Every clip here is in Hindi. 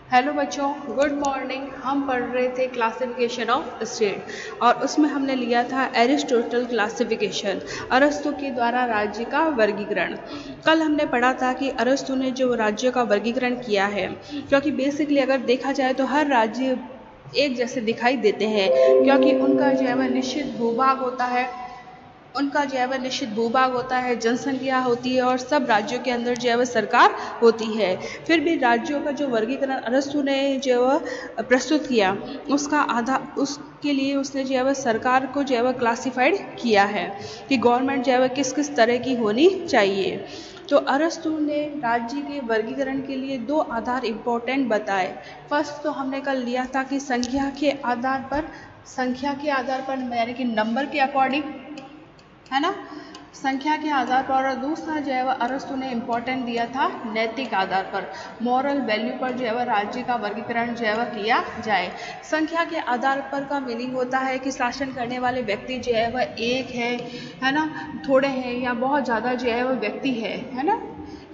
हेलो बच्चों, गुड मॉर्निंग। हम पढ़ रहे थे क्लासिफिकेशन ऑफ स्टेट और उसमें हमने लिया था एरिस्टोटल क्लासिफिकेशन, अरस्तु के द्वारा राज्य का वर्गीकरण। कल हमने पढ़ा था कि अरस्तु ने जो राज्य का वर्गीकरण किया है, क्योंकि बेसिकली अगर देखा जाए तो हर राज्य एक जैसे दिखाई देते हैं, क्योंकि उनका जो है वह निश्चित भूभाग होता है, उनका जो है वह निश्चित भूभाग होता है, जनसंख्या होती है और सब राज्यों के अंदर जो है वह सरकार होती है। फिर भी राज्यों का जो वर्गीकरण अरस्तु ने जो है प्रस्तुत किया, उसके लिए उसने जो है वह सरकार को जो है वह क्लासिफाइड किया है कि गवर्नमेंट जो है वह किस किस तरह की होनी चाहिए। तो अरस्तु ने राज्य के वर्गीकरण के लिए दो आधार इम्पोर्टेंट बताए। फर्स्ट तो हमने कल लिया था कि संख्या के आधार पर यानी कि नंबर के अकॉर्डिंग, है ना, संख्या के आधार पर। और दूसरा जो है वह अरस्तु ने इम्पोर्टेंट दिया था नैतिक आधार पर, मॉरल वैल्यू पर जो है वह राज्य का वर्गीकरण जो है वह किया जाए। संख्या के आधार पर का मीनिंग होता है कि शासन करने वाले व्यक्ति जो है वह एक है ना, थोड़े हैं या बहुत ज़्यादा जो है वह व्यक्ति है ना,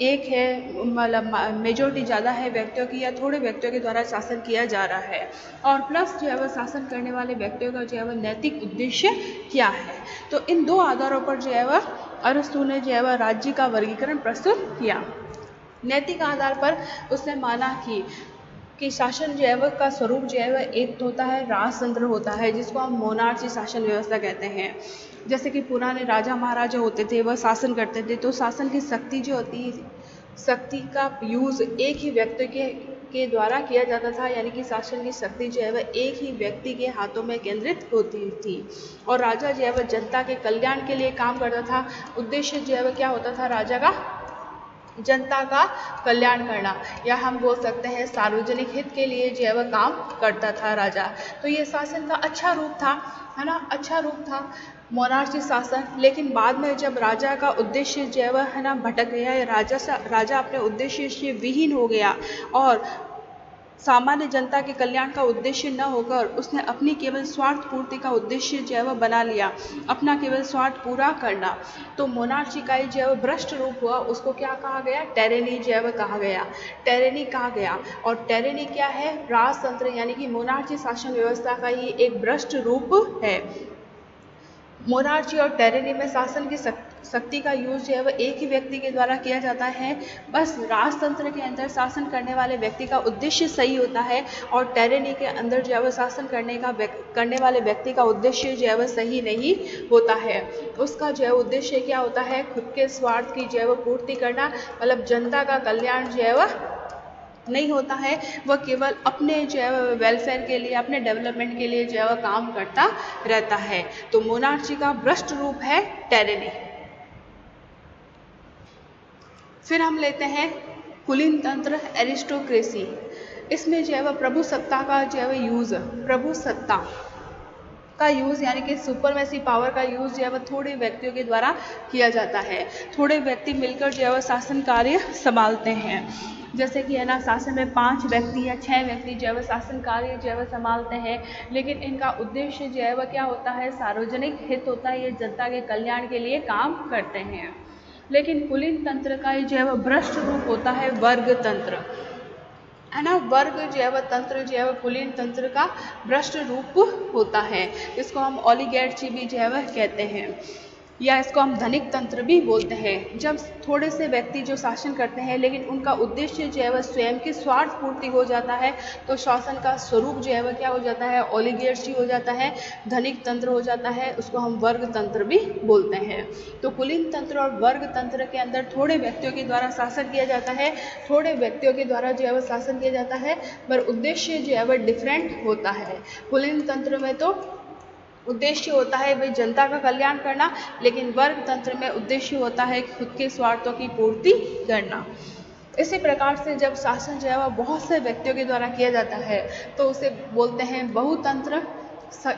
एक है मतलब मेजोरिटी ज़्यादा है व्यक्तियों की या थोड़े व्यक्तियों के द्वारा शासन किया जा रहा है। और प्लस जो है वह शासन करने वाले व्यक्तियों का जो है वह नैतिक उद्देश्य क्या है। तो इन दो आधारों पर जो है वह अरस्तु ने जो है वह राज्य का वर्गीकरण प्रस्तुत किया। नैतिक आधार पर उसने माना कि शासन जो है वह का स्वरूप जो है वह एक होता है राजतंत्र होता है, जिसको हम मोनार्ची शासन व्यवस्था कहते हैं। जैसे कि पुराने राजा महाराजा होते थे, वह शासन करते थे, तो शासन की शक्ति जो होती, शक्ति का यूज़ एक ही व्यक्ति के द्वारा किया जाता था, यानी कि शासन की शक्ति जो है वह एक ही व्यक्ति के हाथों में केंद्रित होती थी। और राजा जो है वह जनता के कल्याण के लिए काम करता था। उद्देश्य जो है वह क्या होता था राजा का, जनता का कल्याण करना, या हम बोल सकते हैं सार्वजनिक हित के लिए जो है वह काम करता था राजा। तो ये शासन का अच्छा रूप था, है ना, अच्छा रूप था मोनार्ची शासन। लेकिन बाद में जब राजा का उद्देश्य जो है वह है ना भटक गया, राजा अपने उद्देश्य से विहीन हो गया और सामान्य जनता के कल्याण का उद्देश्य न होकर उसने अपनी केवल स्वार्थ पूर्ति का उद्देश्य जो है वह बना लिया, अपना केवल स्वार्थ पूरा करना। तो मोनार्ची का जो है वह भ्रष्ट रूप हुआ, उसको क्या कहा गया, टेरेनी जो है वह कहा गया, टेरेनी कहा गया। और टेरेनी क्या है, राजतंत्र यानी कि मोनार्ची शासन व्यवस्था का ही एक भ्रष्ट रूप है। मोनार्ची और टेरेनी में शासन की शक्ति का यूज जो है वह एक ही व्यक्ति के द्वारा किया जाता है। बस राजतंत्र के अंदर शासन करने वाले व्यक्ति का उद्देश्य सही होता है और टेरेनी के अंदर जो है वह शासन करने वाले व्यक्ति का उद्देश्य जो है वह सही नहीं होता है। उसका जो है उद्देश्य क्या होता है, खुद के स्वार्थ की जो है वह पूर्ति करना, मतलब जनता का कल्याण जो है वह नहीं होता है, वह केवल अपने जो है वेलफेयर के लिए, अपने डेवलपमेंट के लिए जो है वह काम करता रहता है। तो मोनार्ची का भ्रष्ट रूप है टेरेनी। फिर हम लेते हैं कुलीन तंत्र, एरिस्टोक्रेसी। इसमें जो है वह प्रभु सत्ता का जो है वह यूज, प्रभु सत्ता का यूज़ यानी कि सुपरमेसी पावर का यूज़ जो है वह थोड़े व्यक्तियों के द्वारा किया जाता है। थोड़े व्यक्ति मिलकर जो है वह शासन कार्य संभालते हैं। जैसे कि है ना, शासन में 5 व्यक्ति या 6 व्यक्ति जो है वह शासन कार्य जो है वह संभालते हैं, लेकिन इनका उद्देश्य जो है वह क्या होता है, सार्वजनिक हित होता है, ये जनता के कल्याण के लिए काम करते हैं। लेकिन कुलीन तंत्र का जो है वह भ्रष्ट रूप होता है वर्ग तंत्र, है ना, वर्ग जो है वह तंत्र जो है वह कुलीन तंत्र का भ्रष्ट रूप होता है। इसको हम ओलिगार्ची भी जो है वह कहते हैं, या इसको हम धनिक तंत्र भी बोलते हैं। जब थोड़े से व्यक्ति जो शासन करते हैं लेकिन उनका उद्देश्य जो है वह स्वयं की स्वार्थ पूर्ति हो जाता है, तो शासन का स्वरूप जो है वह क्या हो जाता है, ओलिगार्ची हो जाता है, धनिक तंत्र हो जाता है, उसको हम वर्ग तंत्र भी बोलते हैं। तो कुलीन तंत्र और वर्ग तंत्र के अंदर थोड़े व्यक्तियों के द्वारा शासन किया जाता है, थोड़े व्यक्तियों के द्वारा जो है वह शासन किया जाता है, पर उद्देश्य जो है वह डिफरेंट होता है। कुलीन तंत्र में तो उद्देश्य होता है भाई जनता का कल्याण करना, लेकिन वर्ग तंत्र में उद्देश्य होता है खुद के स्वार्थों की पूर्ति करना। इसी प्रकार से जब शासन जो है वह बहुत से व्यक्तियों के द्वारा किया जाता है तो उसे बोलते हैं बहुतंत्र,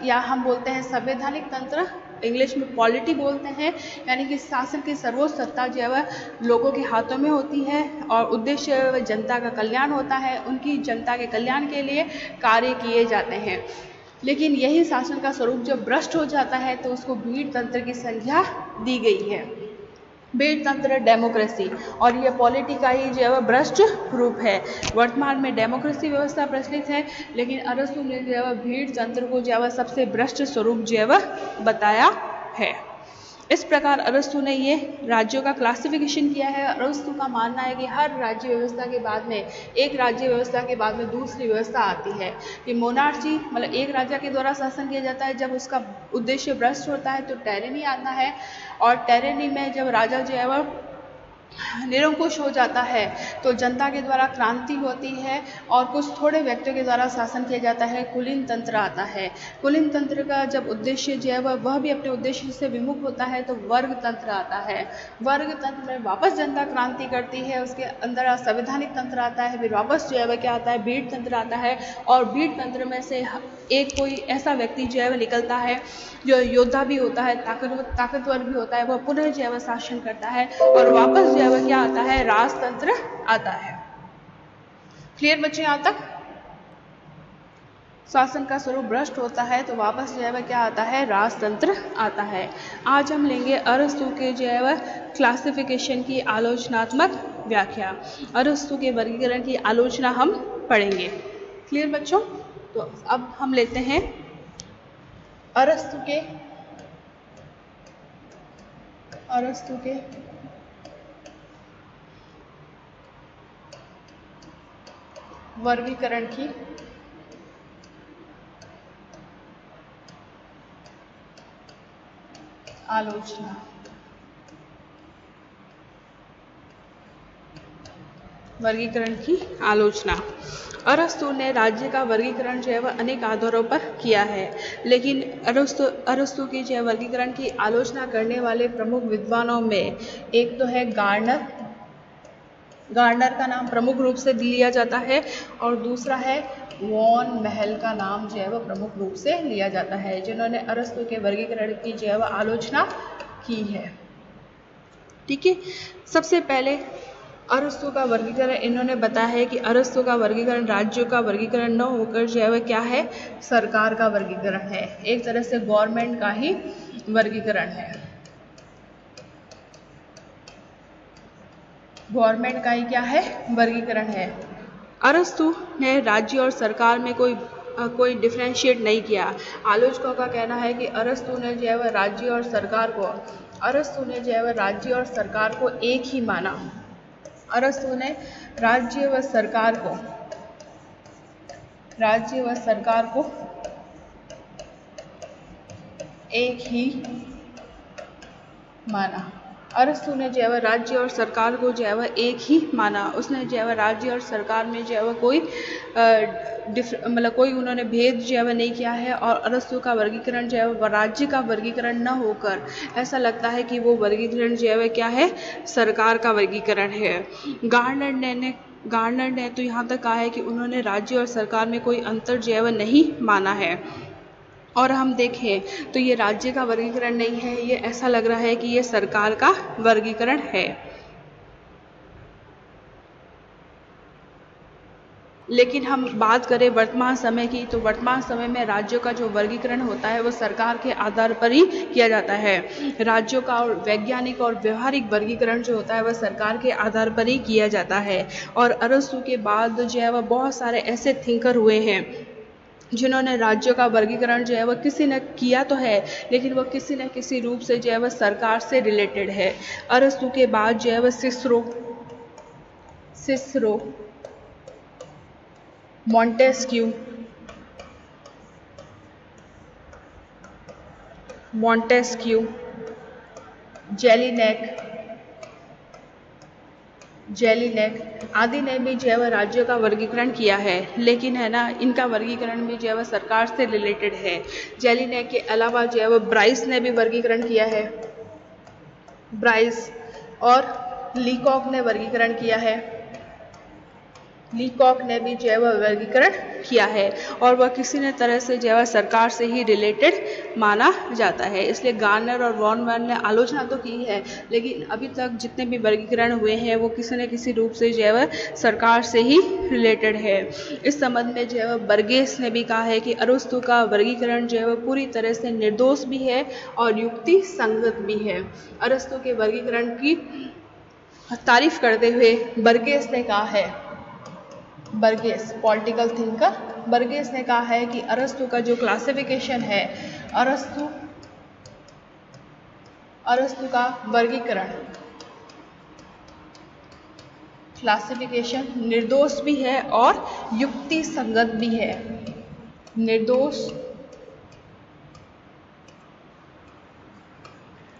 या हम बोलते हैं संवैधानिक तंत्र, इंग्लिश में पॉलिटी बोलते हैं। यानी कि शासन की सर्वोच्च सत्ता जो है वह लोगों के हाथों में होती है और उद्देश्य वह जनता का कल्याण होता है, उनकी जनता के कल्याण के लिए कार्य किए जाते हैं। लेकिन यही शासन का स्वरूप जब भ्रष्ट हो जाता है तो उसको भीड़ तंत्र की संज्ञा दी गई है। भीड़ तंत्र डेमोक्रेसी, और यह पॉलिटी का ही जो है वह भ्रष्ट रूप है। वर्तमान में डेमोक्रेसी व्यवस्था प्रचलित है, लेकिन अरस्तु ने जो है वह भीड़ तंत्र को जो है वह सबसे भ्रष्ट स्वरूप जो है वह बताया है। इस प्रकार अरस्तु ने ये राज्यों का क्लासिफिकेशन किया है। अरस्तु का मानना है कि हर राज्य व्यवस्था के बाद में, एक राज्य व्यवस्था के बाद में दूसरी व्यवस्था आती है। कि मोनार्ची मतलब एक राजा के द्वारा शासन किया जाता है, जब उसका उद्देश्य भ्रष्ट होता है तो टायरेनी आता है, और टायरेनी में जब राजा जो है वह निरंकुश हो जाता है तो जनता के द्वारा क्रांति होती है और कुछ थोड़े व्यक्तियों के द्वारा शासन किया जाता है, कुलीन तंत्र आता है। कुलीन तंत्र का जब उद्देश्य जो है वह भी अपने उद्देश्य से विमुख होता है तो वर्ग तंत्र आता है। वर्ग तंत्र में वापस जनता क्रांति करती है, उसके अंदर संवैधानिक तंत्र आता है, फिर वापस जो है वह क्या आता है, भीड़ तंत्र आता है, और भीड़ तंत्र में से एक कोई ऐसा व्यक्ति जो है वह निकलता है जो योद्धा भी होता है, ताकतवर भी होता है, वह पुनः जो है वह शासन करता है, और वापस जो है वह क्या आता है, राजतंत्र आता है। क्लियर बच्चे यहाँ तक? शासन का स्वरूप भ्रष्ट होता है तो वापस जो है वह क्या आता है, राजतंत्र आता है। आज हम लेंगे अरस्तु के जो है वह क्लासिफिकेशन की आलोचनात्मक व्याख्या, अरस्तु के वर्गीकरण की आलोचना हम पढ़ेंगे। क्लियर बच्चों? तो अब हम लेते हैं अरस्तु के वर्गीकरण की आलोचना। वर्गीकरण की आलोचना। अरस्तु ने राज्य का वर्गीकरण जो है वह अनेक आधारों पर किया है, लेकिन अरस्तु की जो है वर्गीकरण की आलोचना करने वाले प्रमुख विद्वानों में एक तो है गार्नर का नाम प्रमुख रूप से लिया जाता है, और दूसरा है वॉन महल का नाम जो है वह प्रमुख रूप से लिया जाता है, जिन्होंने अरस्तु के वर्गीकरण की जो है वह आलोचना की है। ठीक है, सबसे पहले अरस्तु का वर्गीकरण इन्होंने बताया है कि अरस्तु का वर्गीकरण राज्यों का वर्गीकरण न होकर जो है वह क्या है, सरकार का वर्गीकरण है, एक तरह से गवर्नमेंट का ही वर्गीकरण है, गवर्नमेंट का ही क्या है, वर्गीकरण है। अरस्तु ने राज्य और सरकार में कोई डिफरेंशिएट नहीं किया। आलोचकों का कहना है कि अरस्तु ने जो है वह राज्य और सरकार को एक ही माना। अरस्तु ने राज्य व सरकार को एक ही माना। अरस्तु ने जो है वह राज्य और सरकार को जो है वह एक ही माना। उसने जो है वह राज्य और सरकार में जो है वह कोई उन्होंने भेद जो है वह नहीं किया है, और अरस्तु का वर्गीकरण जो है वह राज्य का वर्गीकरण न होकर ऐसा लगता है कि वो वर्गीकरण जो है वह क्या है, सरकार का वर्गीकरण है। गार्नर ने तो यहाँ तक कहा है कि उन्होंने राज्य और सरकार में कोई अंतर जो है वह नहीं माना है, और हम देखें तो ये राज्य का वर्गीकरण नहीं है, ये ऐसा लग रहा है कि ये सरकार का वर्गीकरण है। लेकिन हम बात करें वर्तमान समय की, तो वर्तमान समय में राज्यों का जो वर्गीकरण होता है वो सरकार के आधार पर ही किया जाता है। राज्यों का और वैज्ञानिक और व्यवहारिक वर्गीकरण जो होता है वह सरकार के आधार पर ही किया जाता है। और अरस्तु के बाद जो है वह बहुत सारे ऐसे थिंकर हुए हैं जिन्होंने राज्यों का वर्गीकरण जो है वह किसी ने किया तो है, लेकिन वह किसी न किसी रूप से जो है वह सरकार से रिलेटेड है। अरस्तु के बाद जो है वह सिसरो, मॉन्टेस्क्यू, जेलिनेक आदि ने भी जो है वह राज्यों का वर्गीकरण किया है, लेकिन है ना, इनका वर्गीकरण भी जो है वह सरकार से रिलेटेड है। जेलिनेक के अलावा जो है वह ब्राइस ने भी वर्गीकरण किया है, ब्राइस और लीकॉक ने वर्गीकरण किया है। लीकॉक ने भी जो है वह वर्गीकरण किया है और वह किसी न तरह से जो है सरकार से ही रिलेटेड माना जाता है। इसलिए गार्नर और वॉन मैल ने आलोचना तो की है, लेकिन अभी तक जितने भी वर्गीकरण हुए हैं वो किसी न किसी रूप से जो है वह सरकार से ही रिलेटेड है। इस संबंध में जो है वह बर्गेस ने भी कहा है कि अरस्तु का वर्गीकरण जो है वह पूरी तरह से निर्दोष भी है और युक्ति संगत भी है। अरस्तु के वर्गीकरण की तारीफ करते हुए बर्गेस ने कहा है, बर्गेस पॉलिटिकल थिंकर बर्गेस ने कहा है कि अरस्तु का जो क्लासिफिकेशन है, अरस्तु का वर्गीकरण क्लासिफिकेशन निर्दोष भी है और युक्ति संगत भी है।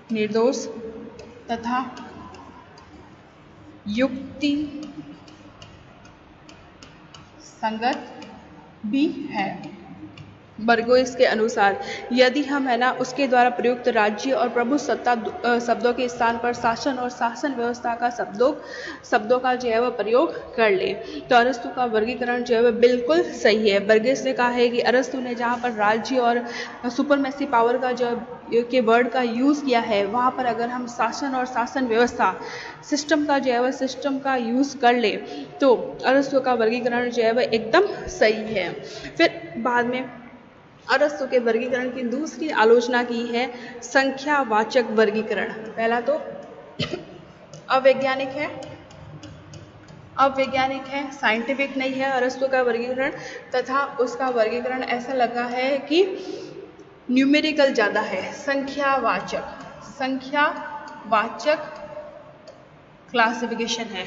निर्दोष तथा युक्ति संगत भी है। बर्गेस के अनुसार यदि हम है ना उसके द्वारा प्रयुक्त राज्य और प्रभु सत्ता शब्दों के स्थान पर शासन और शासन व्यवस्था का शब्दों का जो है वह प्रयोग कर ले तो अरस्तु का वर्गीकरण जो है वह बिल्कुल सही है। बर्गेस ने कहा है कि अरस्तु ने जहाँ पर राज्य और सुपरमेसी पावर का जो के वर्ड का यूज़ किया है, वहाँ पर अगर हम शासन और शासन व्यवस्था सिस्टम का जो है वह सिस्टम का यूज़ कर ले तो अरस्तु का वर्गीकरण जो है वह एकदम सही है। फिर बाद में अरस्तु के वर्गीकरण की दूसरी आलोचना की है संख्यावाचक वर्गीकरण। पहला तो अवैज्ञानिक है, साइंटिफिक नहीं है अरस्तु का वर्गीकरण, तथा उसका वर्गीकरण ऐसा लगा है कि न्यूमेरिकल ज़्यादा है। संख्यावाचक क्लासिफिकेशन है।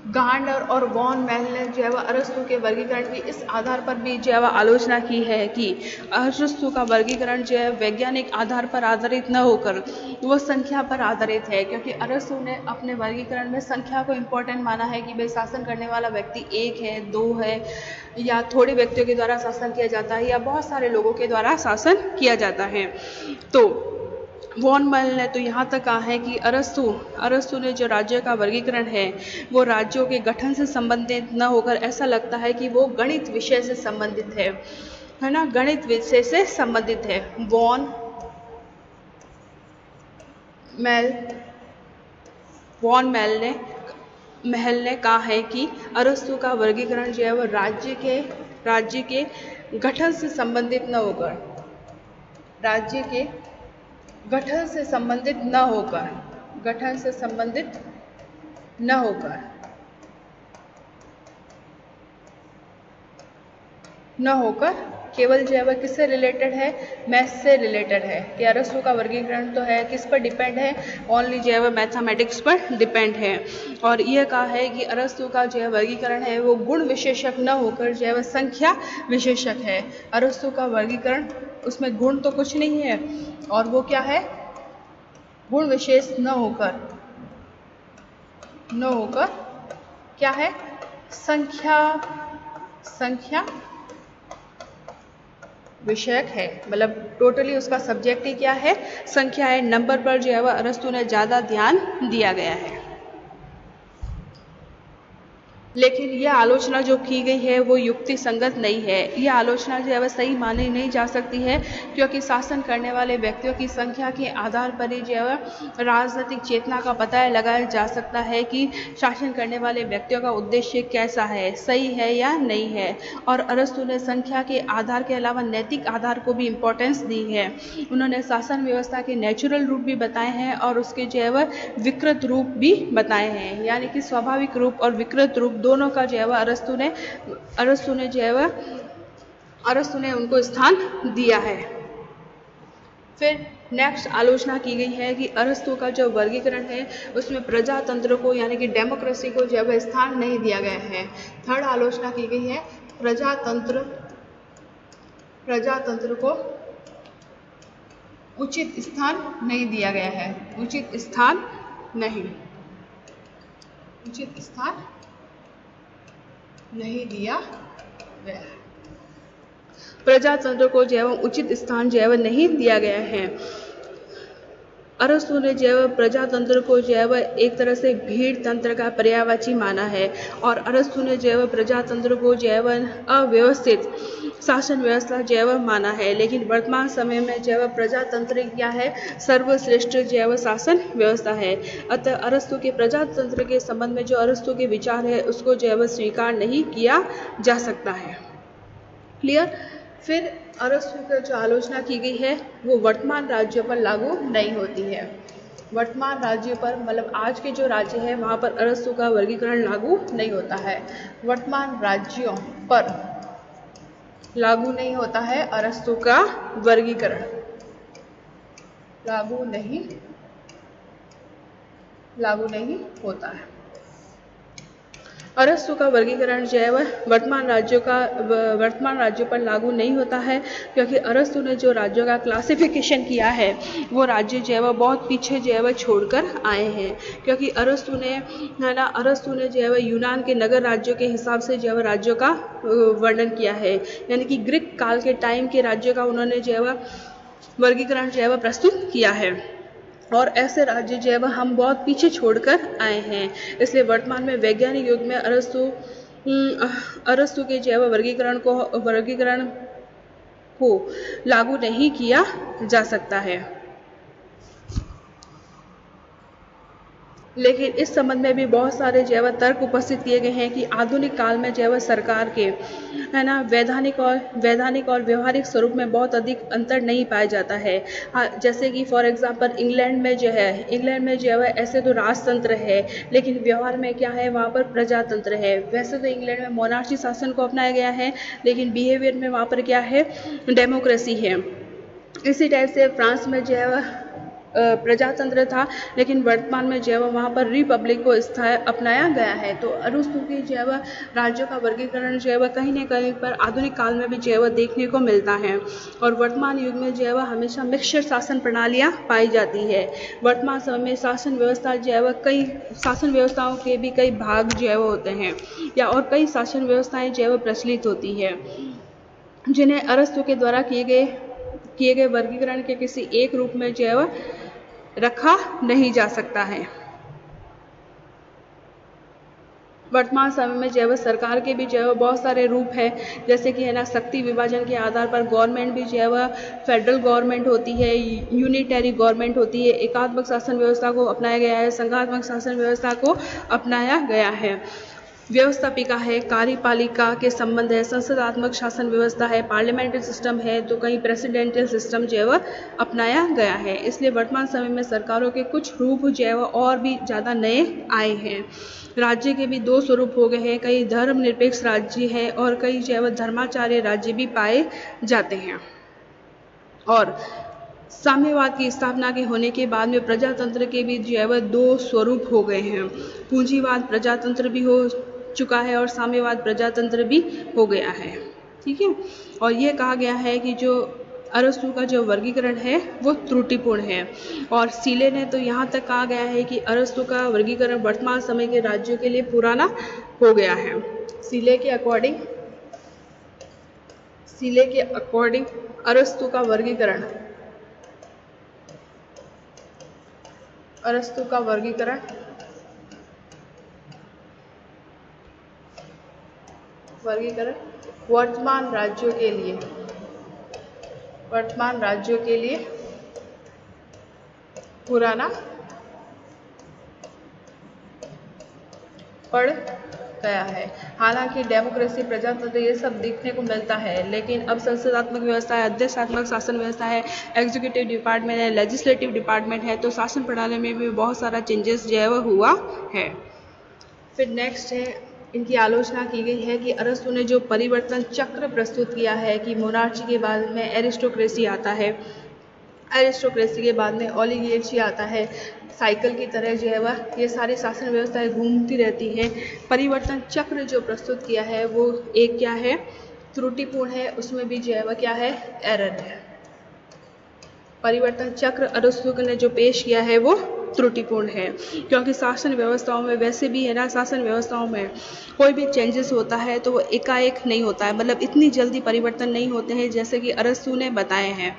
गार्नर और वॉन मैल ने जो है वह अरस्तु के वर्गीकरण की इस आधार पर भी जो है वह आलोचना की है कि अरस्तु का वर्गीकरण जो है वैज्ञानिक आधार पर आधारित न होकर वो संख्या पर आधारित है, क्योंकि अरस्तु ने अपने वर्गीकरण में संख्या को इम्पोर्टेंट माना है कि भाई शासन करने वाला व्यक्ति एक है, दो है, या थोड़े व्यक्तियों के द्वारा शासन किया जाता है या बहुत सारे लोगों के द्वारा शासन किया जाता है। तो वॉन मैल ने तो यहाँ तक कहा है कि अरस्तु ने जो राज्य का वर्गीकरण है वो राज्यों के गठन से संबंधित न होकर ऐसा लगता है कि वो गणित विषय से संबंधित है ना, गणित विषय से संबंधित है। वॉन महल ने कहा है कि अरस्तु का वर्गीकरण जो है वो राज्य के गठन से संबंधित न होकर गठन से संबंधित न होकर केवल जो है वह किससे रिलेटेड है, मैथ्स से रिलेटेड है। कि अरस्तु का वर्गीकरण तो है किस पर डिपेंड है, ओनली जो है वह मैथमेटिक्स पर डिपेंड है। और यह कहा है कि अरस्तु का जो है वर्गीकरण है वो गुण विशेषक न होकर जो है वह संख्या विशेषक है। अरस्तु का वर्गीकरण उसमें गुण तो कुछ नहीं है और वो क्या है, गुण विशेष न होकर क्या है, संख्या विषयक है। मतलब टोटली उसका सब्जेक्ट ही क्या है, संख्या है। नंबर पर जो है वह अरस्तु ने ज़्यादा ध्यान दिया गया है। लेकिन यह आलोचना जो की गई है वो युक्ति संगत नहीं है। यह आलोचना जो है वह सही मानी नहीं जा सकती है, क्योंकि शासन करने वाले व्यक्तियों की संख्या के आधार पर ही जो है वह राजनीतिक चेतना का पता लगाया जा सकता है कि शासन करने वाले व्यक्तियों का उद्देश्य कैसा है, सही है या नहीं है। और अरस्तु ने संख्या के आधार के अलावा नैतिक आधार को भी इम्पोर्टेंस दी है। उन्होंने शासन व्यवस्था के नेचुरल रूप भी बताए हैं और उसके जो है वह विकृत रूप भी बताए हैं, यानी कि स्वाभाविक रूप और विकृत रूप दोनों का जो है वह अरस्तु ने उनको स्थान दिया है। फिर नेक्स्ट आलोचना की गई है कि अरस्तु का जो वर्गीकरण है उसमें प्रजातंत्र को यानी कि डेमोक्रेसी को जो है वह स्थान नहीं दिया गया है। थर्ड आलोचना की गई है प्रजातंत्र को उचित स्थान नहीं दिया गया है। उचित स्थान नहीं दिया गया है। प्रजातंत्र को जो है उचित स्थान जो है वह नहीं दिया गया है। अरस्तु ने जो है प्रजातंत्र को जो है एक तरह से भीड़ तंत्र का पर्यायवाची माना है और अरस्तु ने जो है प्रजातंत्र को जो है अव्यवस्थित शासन व्यवस्था जो है माना है। लेकिन वर्तमान समय में जो है प्रजातंत्र क्या है, सर्वश्रेष्ठ जो है शासन व्यवस्था है। अतः अरस्तु के प्रजातंत्र के संबंध में जो अरस्तु के विचार है उसको जो है स्वीकार नहीं किया जा सकता है। क्लियर। फिर अरस्तु की जो आलोचना की गई है वो वर्तमान राज्यों पर लागू नहीं होती है। वर्तमान राज्यों पर मतलब आज के जो राज्य है वहाँ पर अरस्तु का वर्गीकरण लागू नहीं होता है। वर्तमान राज्यों पर लागू नहीं होता है अरस्तु का वर्गीकरण, लागू नहीं होता है। अरस्तु का वर्गीकरण जो है वह वर्तमान राज्यों पर लागू नहीं होता है क्योंकि अरस्तु ने जो राज्यों का क्लासिफिकेशन किया है वो राज्य जो है वह बहुत पीछे जो है वह छोड़कर आए हैं। क्योंकि अरस्तु ने जो है वह यूनान के नगर राज्यों के हिसाब से जो है राज्यों का वर्णन किया है, यानी कि ग्रीक काल के टाइम के राज्यों का उन्होंने जो है वह वर्गीकरण जो है वह प्रस्तुत किया है और ऐसे राज्य जो है वह हम बहुत पीछे छोड़कर आए हैं। इसलिए वर्तमान में वैज्ञानिक युग में अरस्तु के जो है वर्गीकरण को लागू नहीं किया जा सकता है। लेकिन इस संबंध में भी बहुत सारे जो है तर्क उपस्थित किए गए हैं कि आधुनिक काल में जो है सरकार के वैधानिक और व्यवहारिक स्वरूप में बहुत अधिक अंतर नहीं पाया जाता है। जैसे कि फॉर एग्जांपल इंग्लैंड में जो है ऐसे तो राजतंत्र है लेकिन व्यवहार में क्या है, वहाँ पर प्रजातंत्र है। वैसे तो इंग्लैंड में मोनार्ची शासन को अपनाया गया है लेकिन बिहेवियर में वहाँ पर क्या है, डेमोक्रेसी है। इसी टाइप से फ्रांस में जो है प्रजातंत्र था लेकिन वर्तमान में जो है वहाँ पर रिपब्लिक को अपनाया गया है। तो अरस्तु की जो है राज्यों का वर्गीकरण जो है कहीं न कहीं पर आधुनिक काल में भी जो है देखने को मिलता है और वर्तमान युग में जो है हमेशा मिक्सचर शासन प्रणालियाँ पाई जाती है। वर्तमान समय में शासन व्यवस्था जो है कई शासन व्यवस्थाओं के भी कई भाग जो है होते हैं या और कई शासन व्यवस्थाएँ जो है प्रचलित होती है जिन्हें अरस्तु के द्वारा किए गए वर्गीकरण के किसी एक रूप में जो है रखा नहीं जा सकता है। वर्तमान समय में जो है सरकार के भी जो है बहुत सारे रूप है, जैसे कि शक्ति विभाजन के आधार पर गवर्नमेंट भी जो है फेडरल गवर्नमेंट होती है, यूनिटरी गवर्नमेंट होती है, एकात्मक शासन व्यवस्था को अपनाया गया है, संघात्मक शासन व्यवस्था को अपनाया गया है, व्यवस्थापिका है, कार्यपालिका के संबंध है, संसदात्मक शासन व्यवस्था है, पार्लियामेंट्री सिस्टम है, तो कहीं प्रेसिडेंशियल सिस्टम जो है अपनाया गया है। इसलिए वर्तमान समय में सरकारों के कुछ रूप जो है और भी ज़्यादा नए आए हैं। राज्य के भी दो स्वरूप हो गए हैं, कई धर्मनिरपेक्ष राज्य है और कई जो है धर्माचार्य राज्य भी पाए जाते हैं। और साम्यवाद की स्थापना के होने के बाद में प्रजातंत्र के भी जो है दो स्वरूप हो गए हैं, पूंजीवाद प्रजातंत्र भी हो चुका है और साम्यवाद प्रजातंत्र भी हो गया है। ठीक है, और ये कहा गया है कि जो अरस्तु का जो वर्गीकरण है वो त्रुटिपूर्ण है। और सीले ने तो यहाँ तक कहा गया है कि अरस्तु का वर्गीकरण वर्तमान समय के राज्यों के लिए पुराना हो गया है। सीले के अकॉर्डिंग अरस्तु का वर्गीकरण वर्तमान राज्यों के लिए पुराना पड़ गया है। हालांकि डेमोक्रेसी, प्रजातंत्र ये सब देखने को मिलता है, लेकिन अब संसदात्मक व्यवस्था है, अध्यक्षात्मक शासन व्यवस्था है, एग्जीक्यूटिव डिपार्टमेंट है, लेजिस्लेटिव डिपार्टमेंट है, तो शासन प्रणाली में भी बहुत सारा चेंजेस जो है वो हुआ है। फिर नेक्स्ट है, इनकी आलोचना की गई है कि अरस्तु ने जो परिवर्तन चक्र प्रस्तुत किया है कि मोनार्ची के बाद में एरिस्टोक्रेसी आता है, एरिस्टोक्रेसी के बाद में ओलिगार्ची आता है, साइकिल की तरह जो है वह ये सारी शासन व्यवस्थाएं घूमती रहती हैं। परिवर्तन चक्र जो प्रस्तुत किया है वो एक क्या है, त्रुटिपूर्ण है, उसमें भी जो है वह क्या है, एरर है। परिवर्तन चक्र अरस्तु ने जो पेश किया है वो त्रुटिपूर्ण है, क्योंकि शासन व्यवस्थाओं में वैसे भी है ना, शासन व्यवस्थाओं में कोई भी चेंजेस होता है तो वो एकाएक नहीं होता है, मतलब इतनी जल्दी परिवर्तन नहीं होते हैं जैसे कि अरस्तु ने बताए हैं।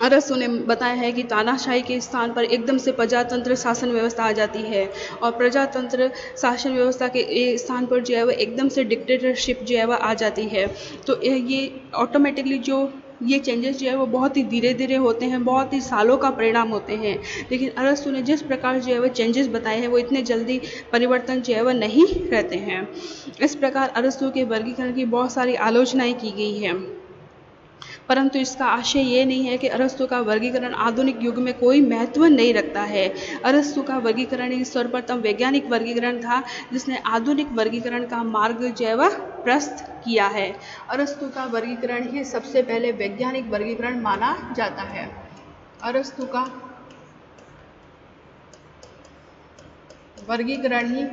अरस्तु ने बताया है कि तानाशाही के स्थान पर एकदम से प्रजातंत्र शासन व्यवस्था आ जाती है और प्रजातंत्र शासन व्यवस्था के स्थान पर जो है वो एकदम से डिक्टेटरशिप जो है वह आ जाती है। तो ये ऑटोमेटिकली जो ये चेंजेस जो है वो बहुत ही धीरे धीरे होते हैं, बहुत ही सालों का परिणाम होते हैं। लेकिन अरस्तु ने जिस प्रकार जो है वो चेंजेस बताए हैं वो इतने जल्दी परिवर्तन जो है वह नहीं रहते हैं। इस प्रकार अरस्तु के वर्गीकरण की बहुत सारी आलोचनाएं की गई है, परंतु इसका आशय ये नहीं है कि अरस्तु का वर्गीकरण आधुनिक युग में कोई महत्व नहीं रखता है। अरस्तु का वर्गीकरण एक सर्वप्रथम वैज्ञानिक वर्गीकरण था जिसने आधुनिक वर्गीकरण का मार्ग जो है वह प्रशस्त किया है। अरस्तु का वर्गीकरण ही सबसे पहले वैज्ञानिक वर्गीकरण माना जाता है। अरस्तु का वर्गीकरण ही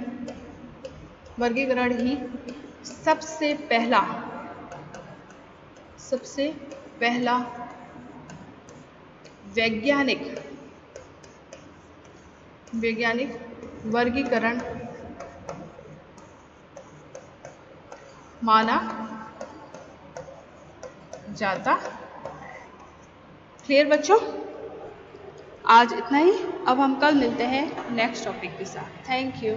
सबसे पहला वैज्ञानिक वर्गीकरण माना जाता। क्लियर बच्चों? आज इतना ही। अब हम कल मिलते हैं नेक्स्ट टॉपिक के साथ। Thank you.